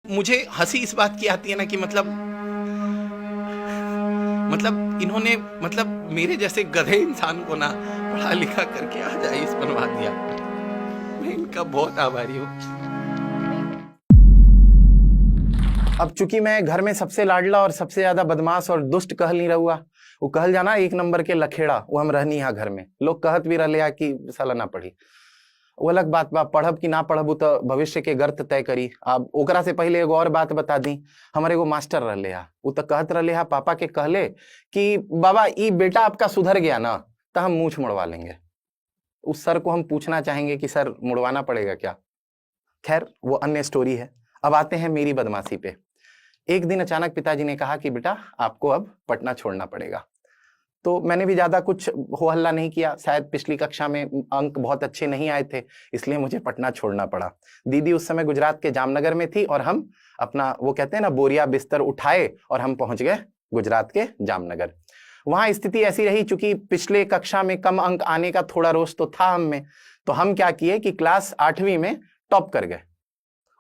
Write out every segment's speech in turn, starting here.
मुझे हंसी इस बात की आती है ना कि मतलब इन्होंने मतलब मेरे जैसे गधे इंसान को ना पढ़ा लिखा करके आज आईएएस बनवा दिया। मैं इनका बहुत आभारी हूँ। अब चूंकि मैं घर में सबसे लाडला और सबसे ज्यादा बदमाश और दुष्ट कहल नहीं रहुआ, वो कहल जाना एक नंबर के लखेड़ा, वो हम रहनी यहाँ घर में। लोग कहत भी रहे कि साला ना पढ़ी, वो अलग बात बा। पढ़ब कि ना पढ़ब तो भविष्य के गर्त तय करी। अब ओकरा से पहले एगो और बात बता दी। हमारे एगो मास्टर रहे हा, वो तो कहत रहे हा पापा के कहले कि बाबा ई बेटा आपका सुधर गया ना तो हम मूछ मुड़वा लेंगे। उस सर को हम पूछना चाहेंगे कि सर मुड़वाना पड़ेगा क्या? खैर वो अन्य स्टोरी है। अब आते हैं मेरी बदमाशी पे। एक दिन अचानक पिताजी ने कहा कि बेटा आपको अब पटना छोड़ना पड़ेगा। तो मैंने भी ज्यादा कुछ हो हल्ला नहीं किया। शायद पिछली कक्षा में अंक बहुत अच्छे नहीं आए थे, इसलिए मुझे पटना छोड़ना पड़ा। दीदी उस समय गुजरात के जामनगर में थी और हम अपना वो कहते हैं ना बोरिया बिस्तर उठाए और हम पहुंच गए गुजरात के जामनगर। वहां स्थिति ऐसी रही, चूंकि पिछले कक्षा में कम अंक आने का थोड़ा रोष तो था हम में, तो हम क्या किए कि क्लास 8वीं में टॉप कर गए।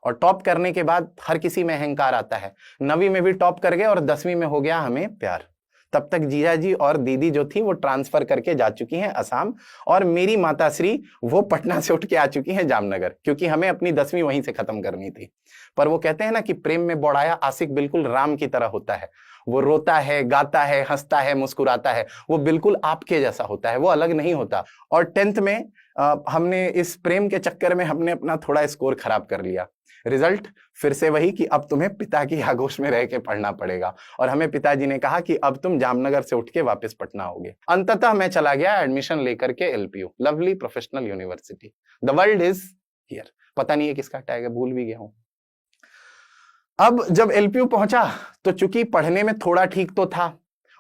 और टॉप करने के बाद हर किसी में अहंकार आता है। 9वीं में भी टॉप कर गए और 10वीं में हो गया हमें प्यार। तब तक जीजा जी और दीदी जो थी वो ट्रांसफर करके जा चुकी हैं असम, और मेरी माताश्री वो पटना से उठ के आ चुकी हैं जामनगर, क्योंकि हमें अपनी 10वीं वहीं से खत्म करनी थी। पर वो कहते हैं ना कि प्रेम में बौड़ाया आशिक बिल्कुल राम की तरह होता है। वो रोता है, गाता है, हंसता है, मुस्कुराता है, वो बिल्कुल आपके जैसा होता है, वो अलग नहीं होता। और 10th में हमने इस प्रेम के चक्कर में हमने अपना थोड़ा स्कोर खराब कर लिया। रिजल्ट फिर से वही कि अब तुम्हें पिता की आगोश में रह के पढ़ना पड़ेगा। और हमें पिताजी ने कहा कि अब तुम जामनगर से उठ के वापस पटना होगे। अंततः मैं चला गया एडमिशन लेकर के LPU, lovely professional university. The world is here. पता नहीं है किसका टैग है, भूल भी गया हूं। अब जब एलपीयू पहुंचा तो चूंकि पढ़ने में थोड़ा ठीक तो था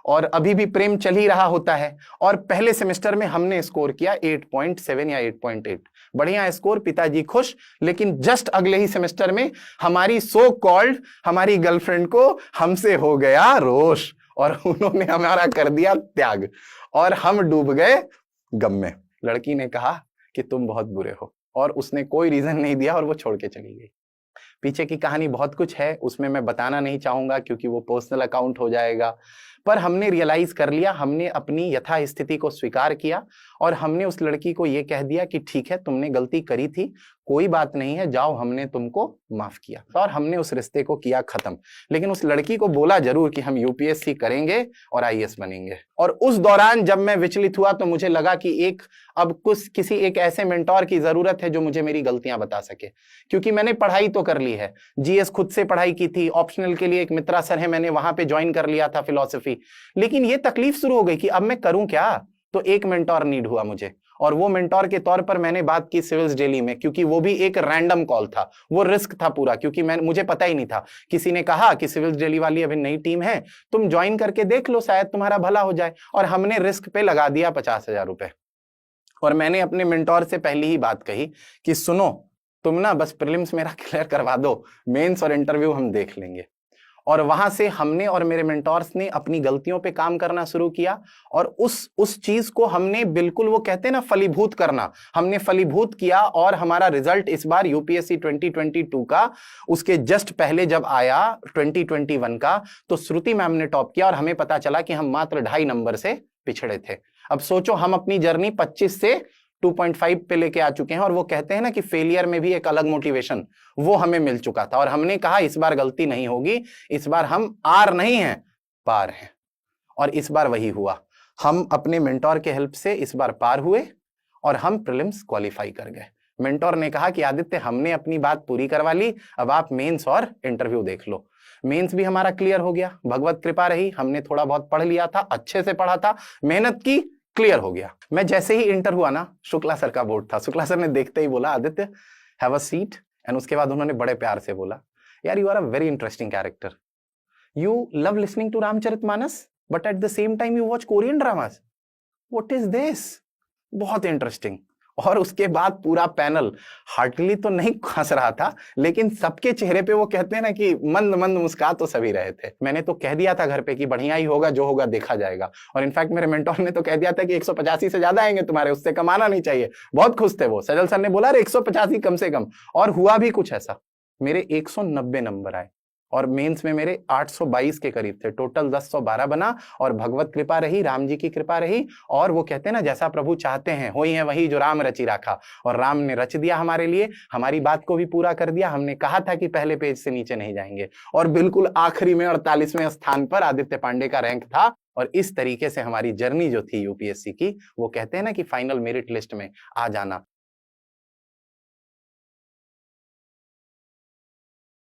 और अभी भी प्रेम चल ही रहा होता है, और पहले सेमेस्टर में हमने स्कोर किया 8.7 या 8.8, बढ़िया स्कोर, पिताजी खुश। लेकिन जस्ट अगले ही सेमेस्टर में हमारी सो कॉल्ड हमारी गर्लफ्रेंड को हमसे हो गया रोष और उन्होंने हमारा कर दिया त्याग और हम डूब गए गम में। लड़की ने कहा कि तुम बहुत बुरे हो और उसने कोई रीजन नहीं दिया और वो छोड़ के चली गई। पीछे की कहानी बहुत कुछ है, उसमें मैं बताना नहीं चाहूंगा क्योंकि वो पर्सनल अकाउंट हो जाएगा। पर हमने रियलाइज कर लिया, हमने अपनी यथा स्थिति को स्वीकार किया और हमने उस लड़की को ये कह दिया कि ठीक है तुमने गलती करी थी, कोई बात नहीं है, जाओ, हमने तुमको माफ किया। और हमने उस रिश्ते को किया खत्म। लेकिन उस लड़की को बोला जरूर कि हम यूपीएससी करेंगे और आईएएस बनेंगे। और उस दौरान जब मैं विचलित हुआ तो मुझे लगा कि अब कुछ किसी एक ऐसे मेंटोर की जरूरत है जो मुझे मेरी गलतियां बता सके, क्योंकि मैंने पढ़ाई तो कर ली है, जीएस खुद से पढ़ाई की थी, ऑप्शनल के लिए एक मित्रा सर है, मैंने वहां पे ज्वाइन कर लिया था फिलॉसफी। लेकिन ये तकलीफ शुरू हो गई कि अब मैं करूं क्या। तो एक मेंटोर नीड हुआ मुझे, और वो मेंटोर के तौर पर मैंने बात की सिविल्स डेली में, क्योंकि वो भी एक रैंडम कॉल था, वो रिस्क था पूरा, क्योंकि मुझे पता ही नहीं था। किसी ने कहा कि सिविल्स डेली वाली अभी नई टीम है, तुम ज्वाइन करके देख लो, शायद तुम्हारा भला हो जाए। और हमने रिस्क पे लगा दिया 50,000 रुपए। और मैंने अपने मेंटोर से पहली ही बात कही कि सुनो, तुम ना बस प्रीलिम्स मेरा क्लियर करवा दो, मेंस और इंटरव्यू हम देख लेंगे। और वहां से हमने और मेरे मेंटोर्स ने अपनी गलतियों पे काम करना शुरू किया, और उस चीज को हमने बिल्कुल, वो कहते हैं ना फलीभूत करना, हमने फलीभूत किया। और हमारा रिजल्ट इस बार यूपीएससी 2022 का, उसके जस्ट पहले जब आया 2021 का, तो श्रुति मैम ने टॉप किया और हमें पता चला कि हम मात्र 2.5 नंबर से पिछड़े थे। अब सोचो, हम अपनी जर्नी 25 से 2.5 पे लेके आ चुके हैं, और वो कहते हैं ना कि फेलियर में भी एक अलग मोटिवेशन, वो हमें मिल चुका था। और हमने कहा इस बार गलती नहीं होगी, इस बार हम आर नहीं हैं, पार हैं। और इस बार वही हुआ, हम अपने मेंटोर के हेल्प से इस बार पार हुए और हम प्रीलिम्स क्वालिफाई कर गए। मेंटोर ने कहा कि आदित्य, हमने अपनी बात पूरी करवा ली, अब आप मेंस और इंटरव्यू देख लो। मेंस भी हमारा क्लियर हो गया, भगवत कृपा रही, हमने थोड़ा बहुत पढ़ लिया था, अच्छे से पढ़ा था, मेहनत की, क्लियर हो गया। मैं जैसे ही इंटर हुआ ना, शुक्ला सर का बोर्ड था, शुक्ला सर ने देखते ही बोला Aditya have a seat, and उसके बाद उन्होंने बड़े प्यार से बोला, यार you are a very interesting character, you love listening to Ramcharitmanas but at the same time you watch Korean dramas, what is this, बहुत इंटरेस्टिंग। और उसके बाद पूरा पैनल हार्टली तो नहीं हंस रहा था, लेकिन सबके चेहरे पे वो कहते हैं ना कि मंद मंद मुस्कुरा तो सभी रहे थे। मैंने तो कह दिया था घर पे कि बढ़िया ही होगा, जो होगा देखा जाएगा। और इनफैक्ट मेरे मेंटोर ने तो कह दिया था कि 185 से ज्यादा आएंगे तुम्हारे, उससे कम आना नहीं चाहिए। बहुत खुश थे वो, सजल सर ने बोला 185 कम से कम, और हुआ भी कुछ ऐसा। मेरे 190 नंबर आए और मेंस में मेरे 822 के करीब थे। टोटल 1012 बना और भगवत कृपा रही, राम जी की कृपा रही। और वो कहते हैं ना, जैसा प्रभु चाहते हैं होई है वही जो राम रचि राखा, और राम ने रच दिया हमारे लिए, हमारी बात को भी पूरा कर दिया। हमने कहा था कि पहले पेज से नीचे नहीं जाएंगे और बिल्कुल आखिरी में 48वें स्थान पर आदित्य पांडे का रैंक था। और इस तरीके से हमारी जर्नी जो थी यूपीएससी की, वो कहते हैं ना कि फाइनल मेरिट लिस्ट में आ जाना।